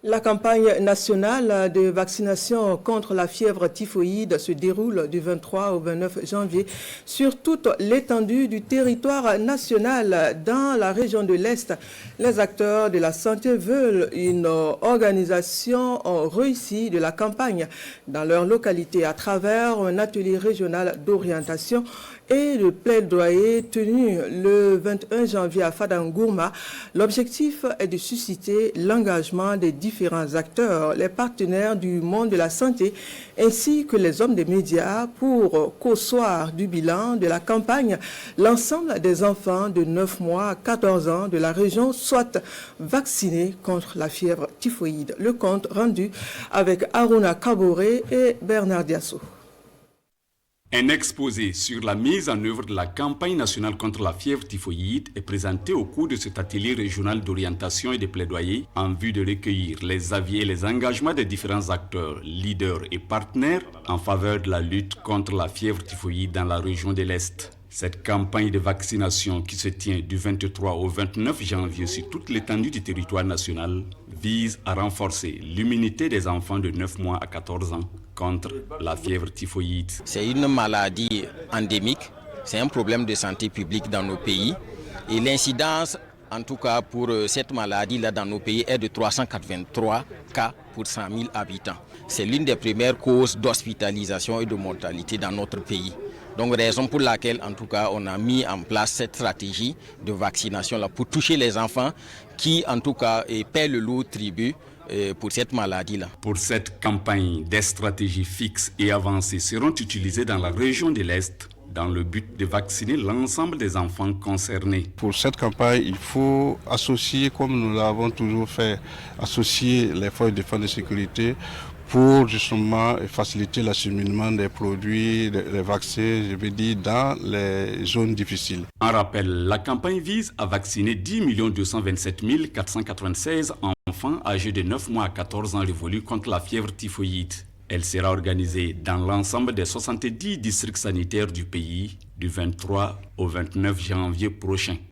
La campagne nationale de vaccination contre la fièvre typhoïde se déroule du 23 au 29 janvier sur toute l'étendue du territoire national dans la région de l'Est. Les acteurs de la santé veulent une organisation réussie de la campagne dans leur localité à travers un atelier régional d'orientation et de plaidoyer tenu le 21 janvier à Fadangourma. L'objectif est de susciter l'engagement des différents acteurs, les partenaires du monde de la santé ainsi que les hommes des médias pour qu'au soir du bilan de la campagne, l'ensemble des enfants de 9 mois à 14 ans de la région soient vaccinés contre la fièvre typhoïde. Le compte rendu avec Aruna Kaboré et Bernard Diasso. Un exposé sur la mise en œuvre de la campagne nationale contre la fièvre typhoïde est présenté au cours de cet atelier régional d'orientation et de plaidoyer en vue de recueillir les avis et les engagements des différents acteurs, leaders et partenaires en faveur de la lutte contre la fièvre typhoïde dans la région de l'Est. Cette campagne de vaccination qui se tient du 23 au 29 janvier sur toute l'étendue du territoire national vise à renforcer l'immunité des enfants de 9 mois à 14 ans contre la fièvre typhoïde. C'est une maladie endémique, c'est un problème de santé publique dans nos pays et l'incidence, en tout cas pour cette maladie-là dans nos pays, est de 383 cas pour 100 000 habitants. C'est l'une des premières causes d'hospitalisation et de mortalité dans notre pays. Donc raison pour laquelle, en tout cas, on a mis en place cette stratégie de vaccination-là pour toucher les enfants qui, en tout cas, paient le lourd tribut pour cette maladie-là. Pour cette campagne, des stratégies fixes et avancées seront utilisées dans la région de l'Est dans le but de vacciner l'ensemble des enfants concernés. Pour cette campagne, il faut associer, comme nous l'avons toujours fait, associer les forces de défense et de sécurité pour justement faciliter l'acheminement des produits, des vaccins, je veux dire, dans les zones difficiles. En rappel, la campagne vise à vacciner 10 227 496 enfants âgés de 9 mois à 14 ans révolus contre la fièvre typhoïde. Elle sera organisée dans l'ensemble des 70 districts sanitaires du pays du 23 au 29 janvier prochain.